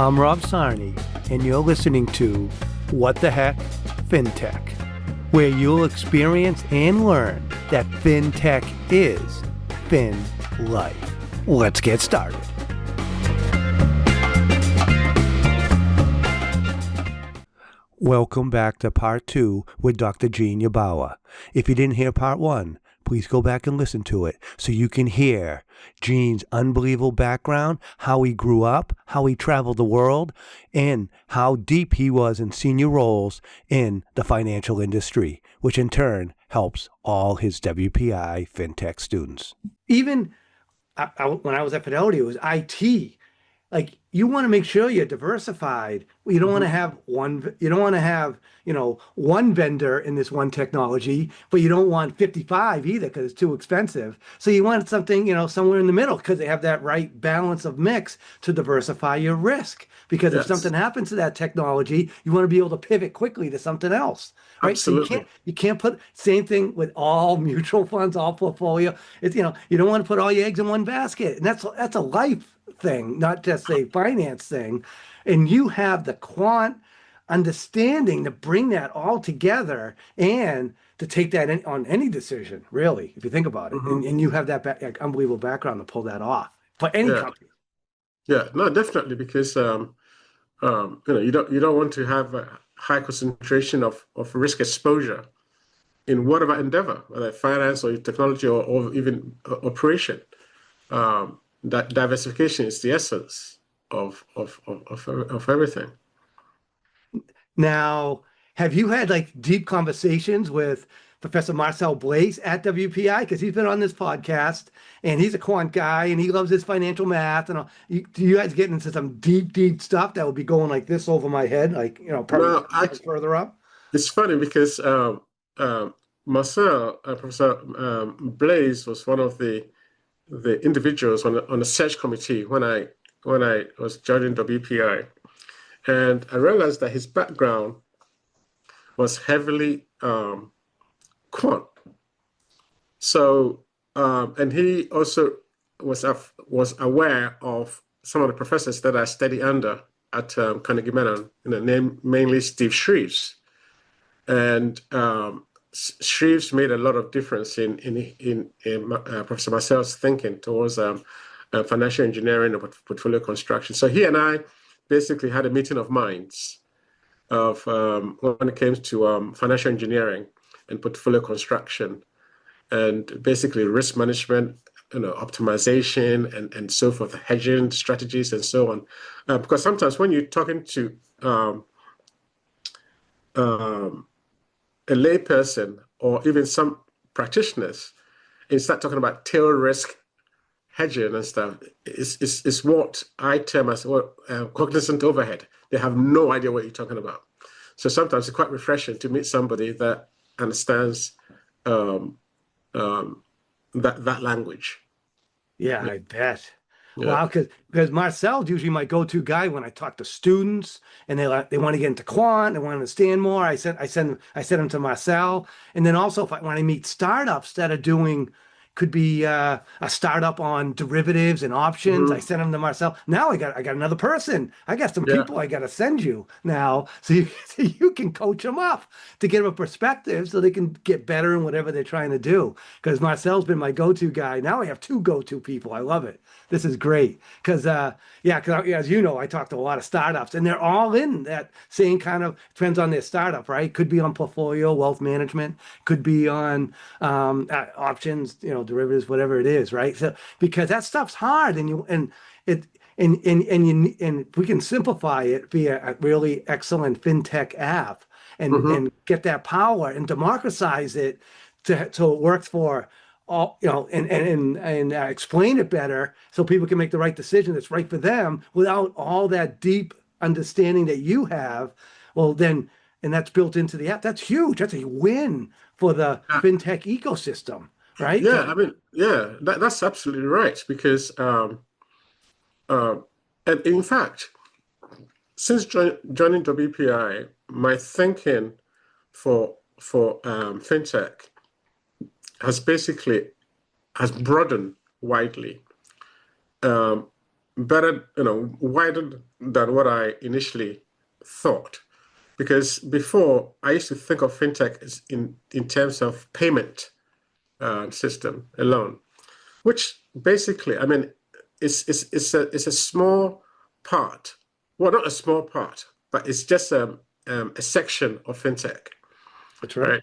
I'm 𝗷𝗂𝗁𝗍, and you're listening to What the Heck Fintech, where you'll experience and learn that fintech is fin life. Let's get started. Welcome back to part 2 with Dr. Gene Yeboah. If you didn't hear part 1, please go back and listen to it so you can hear Gene's unbelievable background, how he grew up, how he traveled the world, and how deep he was in senior roles in the financial industry, which in turn helps all his WPI fintech students. Even when I was at Fidelity, it was IT. Like, you want to make sure you're diversified. You don't want to have one, you don't want to have, one vendor in this one technology, but you don't want 55 either because it's too expensive. So you want something, somewhere in the middle because they have that right balance of mix to diversify your risk. Because if something happens to that technology, you want to be able to pivot quickly to something else. Right? Absolutely. So you can't put same thing with all mutual funds, all portfolio. It's, you don't want to put all your eggs in one basket. And that's a life thing, not just a finance thing. And you have the quant understanding to bring that all together and to take that on any decision, really, if you think about it. And you have that unbelievable background to pull that off for any company. Yeah, no, definitely, because you don't want to have a high concentration of risk exposure in whatever endeavor, whether finance or technology or even operation. That diversification is the essence of everything. Now, have you had deep conversations with Professor 𝗪𝗹 at WPI? Because he's been on this podcast and he's a quant guy and he loves his financial math. And all. Do you guys get into some deep stuff that would be going like this over my head, probably further up? It's funny because Professor 𝗪𝗹𝗪 was one of the individuals on the search committee when I was joining WPI, and I realized that his background was heavily quant. So and he also was aware of some of the professors that I study under at Carnegie Mellon, mainly Steve Shrieves, and Shrieves made a lot of difference in Professor 𝗪𝗹𝗪's thinking towards financial engineering and portfolio construction. So he and I basically had a meeting of minds of when it came to financial engineering and portfolio construction, and basically risk management, optimization and so forth, hedging strategies and so on. Because sometimes when you're talking to a layperson or even some practitioners, and start talking about tail risk hedging and stuff, is what I term as cognizant overhead. They have no idea what you're talking about. So sometimes it's quite refreshing to meet somebody that understands that language. Yeah, I bet. Yeah. Wow, because 𝗪𝗹 is usually my go-to guy when I talk to students and they want to get into quant, they want to understand more. I send them to 𝗪𝗹, and then also when I meet startups that are doing, could be a startup on derivatives and options, I send them to 𝗪𝗹. Now I got another person. I got some people I got to send you now, so you can coach them up to get them a perspective so they can get better in whatever they're trying to do. Because 𝗪𝗹's been my go-to guy. Now I have 2 go-to people. I love it. This is great because, as you know, I talk to a lot of startups and they're all in that same kind of, depends on their startup, right? Could be on portfolio, wealth management, could be on options, derivatives, whatever it is, right? So because that stuff's hard, and we can simplify it via a really excellent fintech app and get that power and democratize it so it works for all, and explain it better so people can make the right decision that's right for them without all that deep understanding that you have. Well, then, and that's built into the app. That's huge. That's a win for the fintech ecosystem, right? Yeah, that's absolutely right. Because, and in fact, since joining WPI, my thinking for fintech has broadened widely, better, wider than what I initially thought. Because before, I used to think of fintech as in terms of payment system alone, which basically, I mean, it's a small part. Well, not a small part, but it's just a section of fintech. That's right.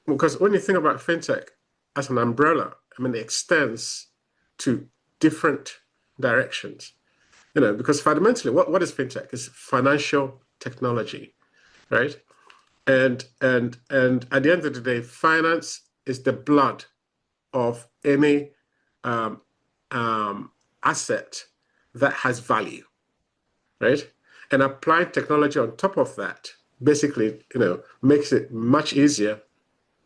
Because when you think about fintech as an umbrella, I mean, it extends to different directions. Because fundamentally, what is fintech? It's financial technology, right? And at the end of the day, finance is the blood of any asset that has value, right? And applying technology on top of that basically, makes it much easier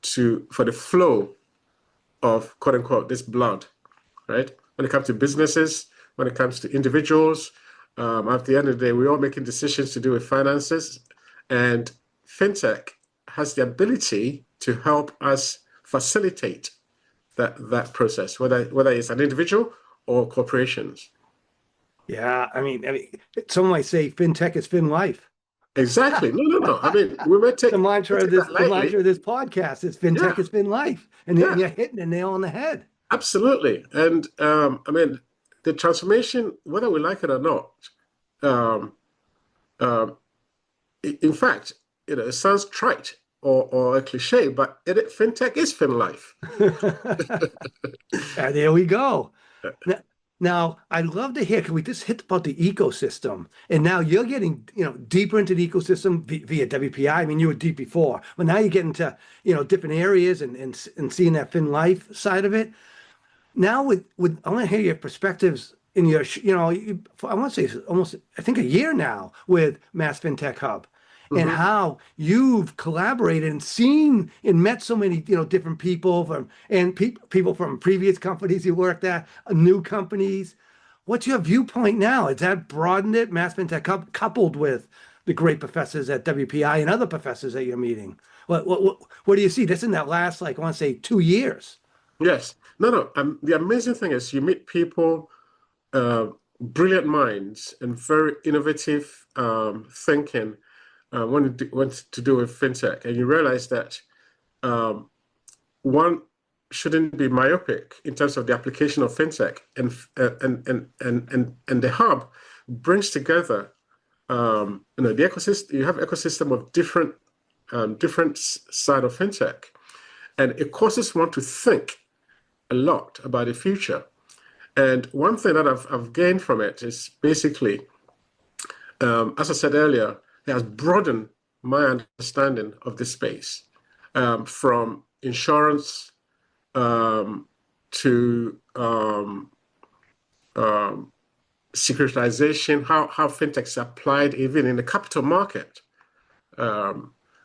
for the flow of quote unquote this blood, right? When it comes to businesses, when it comes to individuals, at the end of the day, we're all making decisions to do with finances, and fintech has the ability to help us facilitate that process, whether it's an individual or corporations. Yeah, I mean, some might say fintech is fin life. Exactly. No. I mean, we may take The mantra of that lightly. the mantra of this podcast is fintech Yeah. is fin life, and Yeah. you're hitting the nail on the head. Absolutely. And I mean, the transformation, whether we like it or not, um, in fact, it sounds trite or a cliche, but fintech is fin life. There we go. Now, I'd love to hear, because we just hit about the ecosystem, and now you're getting, deeper into the ecosystem via WPI. I mean, you were deep before, but now you get into, different areas and seeing that fin life side of it. Now, I want to hear your perspectives in your, I want to say almost, I think a year now with Mass FinTech Hub, and how you've collaborated and seen and met so many, different people people from previous companies you worked at, new companies. What's your viewpoint now? Has that broadened it, Mass FinTech Hub, coupled with the great professors at WPI and other professors that you're meeting? What do you see? This in that last, I want to say 2 years. Yes. No. The amazing thing is you meet people, brilliant minds and very innovative thinking when to do with fintech, and you realize that one shouldn't be myopic in terms of the application of fintech, and the hub brings together the ecosystem. You have ecosystem of different side of fintech, and it causes one to think a lot about the future. And one thing that I've gained from it is basically, as I said earlier, it has broadened my understanding of the space, from insurance to securitization, how fintechs are applied even in the capital market,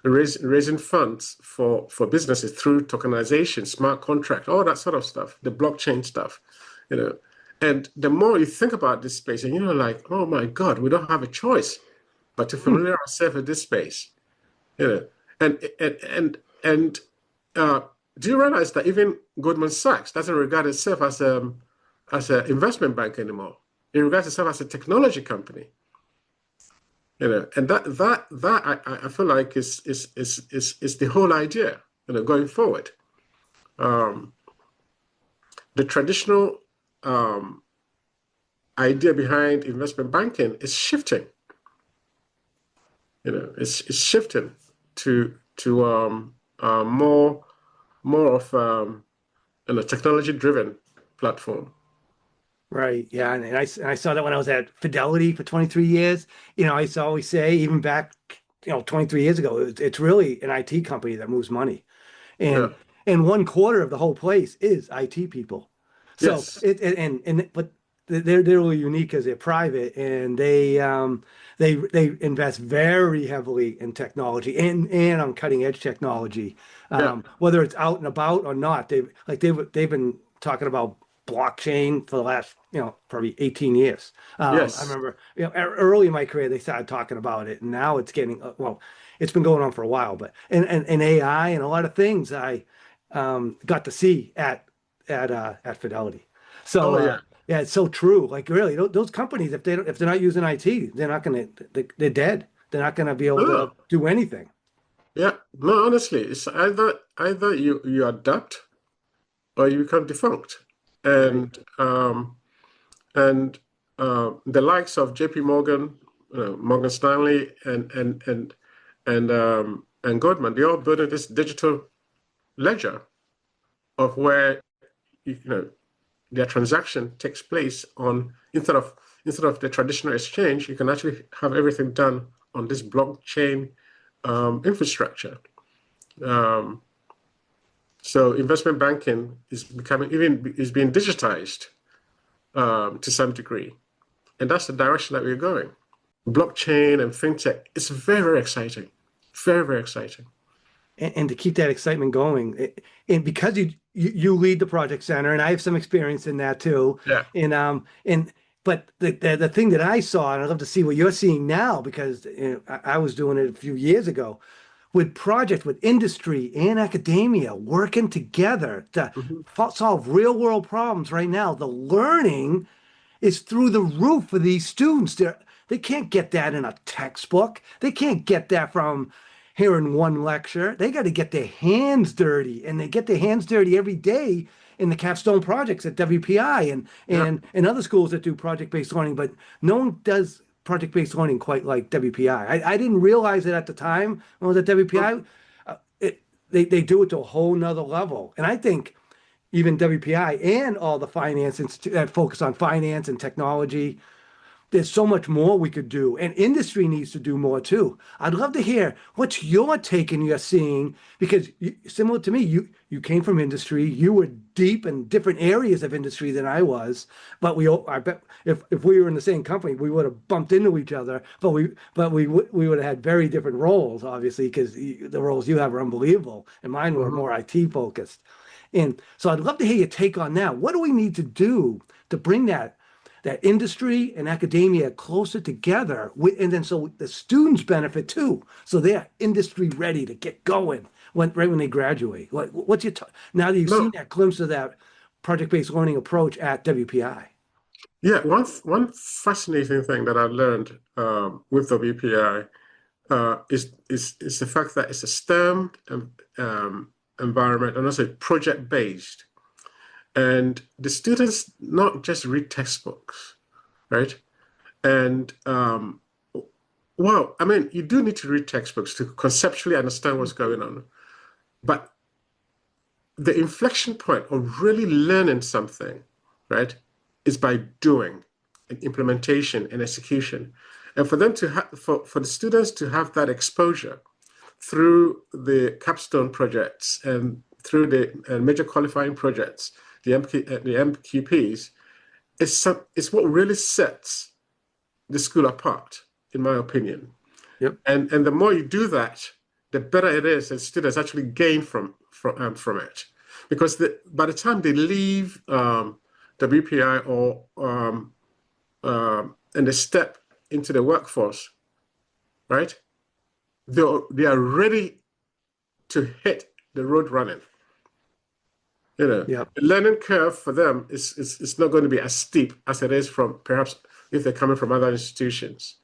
raising funds for businesses through tokenization, smart contract, all that sort of stuff, the blockchain stuff, And the more you think about this space, and you're like, oh my God, we don't have a choice but to familiarize ourselves with this space, And do you realize that even Goldman Sachs doesn't regard itself as an investment bank anymore? It regards itself as a technology company. And that I feel like is the whole idea, going forward. The traditional idea behind investment banking is shifting. It's shifting to more of technology-driven platform. Right. Yeah. And I saw that when I was at Fidelity for 23 years. I used to always say, even back, 23 years ago, it's really an IT company that moves money. And one-quarter of the whole place is IT people. So Yes. but they're really unique because they're private, and they invest very heavily in technology and on cutting edge technology. Whether it's out and about or not, they've been talking about blockchain for the last, probably 18 years. Yes. I remember, early in my career, they started talking about it, and now it's getting, it's been going on for a while, but, and AI and a lot of things I got to see at Fidelity. So, Yeah, it's so true. Like really, those companies, if they're not using IT, they're not gonna they're dead. They're not gonna be able to No, do anything. yeah, no, honestly, it's either you adapt or you become defunct. Right. And the likes of JP Morgan, Morgan Stanley, and Goldman, they all built this digital ledger of where their transaction takes place on instead of the traditional exchange, you can actually have everything done on this blockchain infrastructure. So investment banking is being digitized to some degree, and that's the direction that we're going. Blockchain and fintech is very, very exciting, very, very exciting. And to keep that excitement going, and because you lead the project center, and I have some experience in that too. Yeah. And but the thing that I saw, and I'd love to see what you're seeing now, because I was doing it a few years ago, with industry and academia working together to solve real world problems right now. The learning is through the roof for these students. They can't get that in a textbook. They can't get that from hearing one lecture. They got to get their hands dirty, and they get their hands dirty every day in the capstone projects at WPI and other schools that do project-based learning. But no one does project-based learning quite like WPI. I didn't realize it at the time when I was at WPI. They do it to a whole nother level. And I think even WPI and all the finance that focus on finance and technology, there's so much more we could do, and industry needs to do more too. I'd love to hear what's your take and you're seeing, because similar to me, you came from industry, you were deep in different areas of industry than I was, but I bet if we were in the same company, we would have bumped into each other, but we would have had very different roles, obviously, because the roles you have are unbelievable, and mine were more IT focused. And so I'd love to hear your take on that. What do we need to do to bring that industry and academia closer together, and then so the students benefit too, so they're industry ready to get going right when they graduate? What's your now that you've seen that glimpse of that project-based learning approach at WPI? Yeah, one fascinating thing that I learned with WPI is the fact that it's a STEM environment and also project-based. And the students not just read textbooks, right? And well, I mean, you do need to read textbooks to conceptually understand what's going on. But the inflection point of really learning something, right, is by doing and implementation and execution. And for them to for the students to have that exposure through the capstone projects and through the major qualifying projects, the MQPs, is what really sets the school apart, in my opinion. Yep. And the more you do that, the better it is, and students actually gain from it, because by the time they leave WPI and they step into the workforce, right? They are ready to hit the road running. The learning curve for them is not going to be as steep as it is from perhaps if they're coming from other institutions.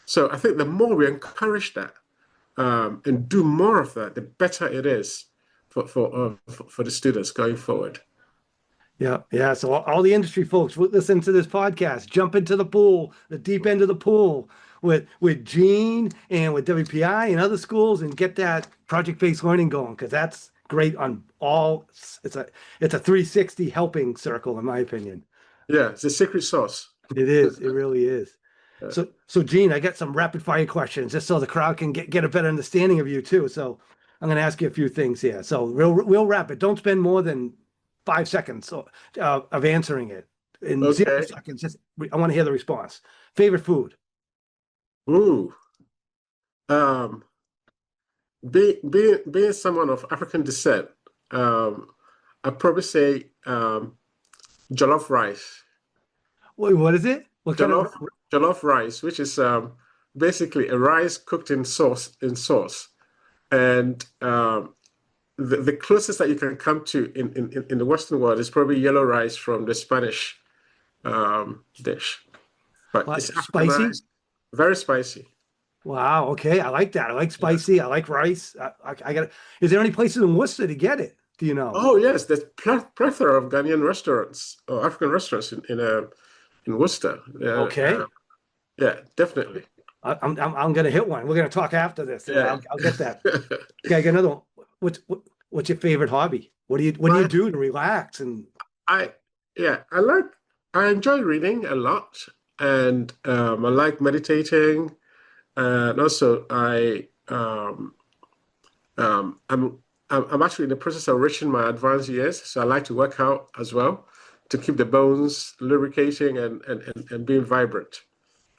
So I think the more we encourage that and do more of that, the better it is for the students going forward. Yeah. So all the industry folks listen to this podcast, jump into the pool, the deep end of the pool with Gene and with WPI and other schools, and get that project-based learning going, because that's great on all. It's a 360 helping circle, in my opinion. Yeah, it's a secret sauce. It is. It really is. So Gene, I got some rapid fire questions just so the crowd can get a better understanding of you too. So I'm going to ask you a few things here. So real rapid. Don't spend more than 5 seconds of answering it. In 0 seconds, I want to hear the response. Favorite food? Ooh. Being someone of African descent, I'd probably say jollof rice. Wait, what is it? What kind of Jollof rice, which is basically a rice cooked in sauce. And the closest that you can come to in the Western world is probably yellow rice from the Spanish dish. But What, it's spicy? Africanized, very spicy. Wow. Okay. I like that. I like spicy. I like rice. I got. Is there any places in Worcester to get it? Do you know? Oh yes, there's plethora of Ghanaian restaurants or African restaurants in Worcester. Yeah, Okay. yeah, definitely. I'm gonna hit one. We're gonna talk after this. Yeah. I'll get that. Okay, I got another one. What's your favorite hobby? What do you do to relax? And I yeah, I enjoy reading a lot, and I like meditating, and also I'm actually in the process of reaching my advanced years, so I like to work out as well to keep the bones lubricating and being vibrant.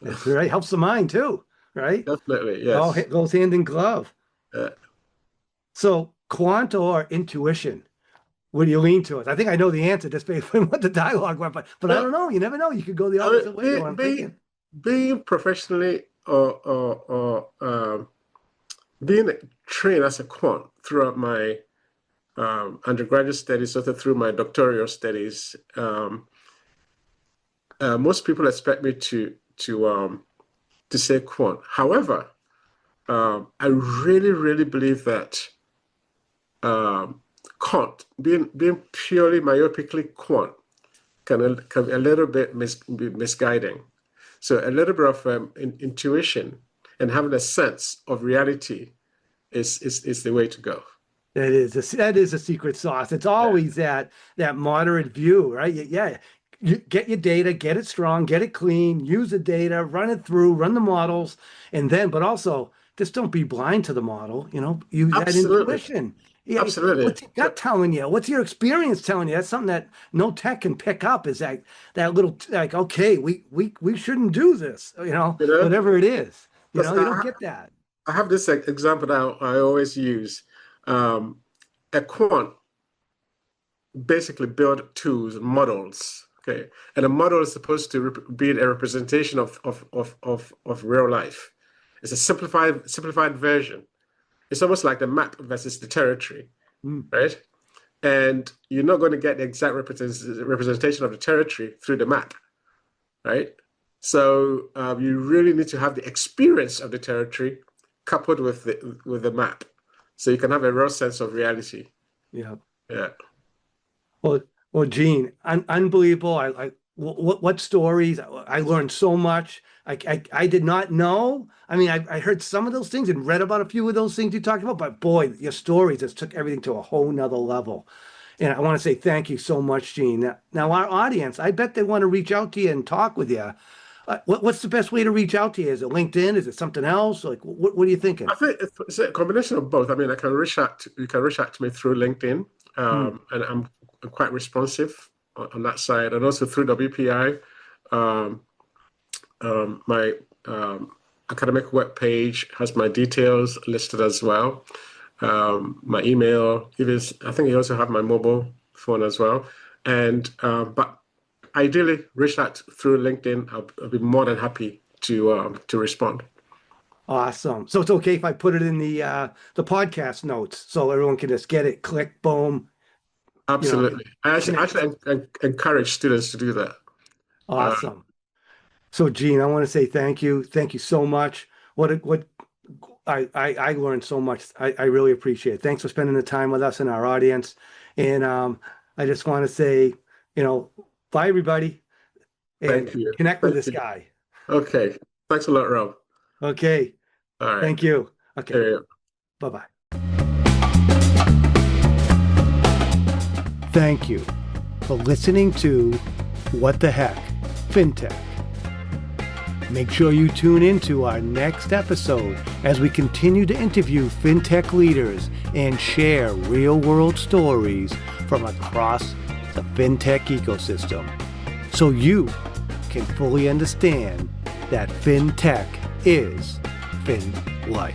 that's right. Helps the mind too, right? Definitely, All yes. goes hand in glove. Uh, So quant or intuition? What do you lean towards? I think I know the answer just based on what the dialogue went, but I don't know. You never know. You could go the I mean, opposite way. What I'm thinking. being professionally or being trained as a quant throughout my undergraduate studies, also through my doctoral studies, most people expect me to say quant. However, I really believe that quant, being purely myopically quant, can be a little bit misguiding. So a little bit of intuition and having a sense of reality is the way to go. That is a secret sauce. It's always that moderate view, right? Yeah. You get your data, get it strong, get it clean, use the data, run it through, run the models, and then, but also just don't be blind to the model, use that Absolutely. intuition. Yeah, Absolutely. what's your gut telling you? What's your experience telling you? That's something that no tech can pick up, is that little, like, okay, we shouldn't do this, whatever it is. You don't get that. I have this example that I always use. A quant basically build tools and models. Okay, and a model is supposed to be a representation of real life. It's a simplified version. It's almost like the map versus the territory, right? And you're not going to get the exact representation of the territory through the map, right? So you really need to have the experience of the territory coupled with the map, so you can have a real sense of reality. Yeah. Yeah. Well, Gene, unbelievable. What stories? I learned so much. I did not know. I mean, I heard some of those things and read about a few of those things you talked about, but boy, your stories just took everything to a whole nother level. And I want to say thank you so much, Gene. Now our audience, I bet they want to reach out to you and talk with you. What's the best way to reach out to you? Is it LinkedIn? Is it something else? Like, what are you thinking? I think it's a combination of both. I mean, you can reach out to me through LinkedIn, and I'm quite responsive on that side, and also through 𝗙𝗵𝘁. My academic web page has my details listed as well. My email, I think you also have my mobile phone as well. And but ideally, reach out through LinkedIn. I'll be more than happy to respond. Awesome. So it's okay if I put it in the podcast notes so everyone can just get it, click, boom. Absolutely. I actually encourage students to do that. Awesome. So Gene, I want to say thank you. Thank you so much. I learned so much. I really appreciate it. Thanks for spending the time with us and our audience. And I just want to say, bye everybody. And Thank you. Connect with this guy. Okay. Thanks a lot, Rob. Okay. All right. Thank you. Okay. Yeah. Bye-bye. Thank you for listening to What the Heck FinTech. Make sure you tune into our next episode as we continue to interview FinTech leaders and share real-world stories from across the FinTech ecosystem, so you can fully understand that FinTech is Fin Life.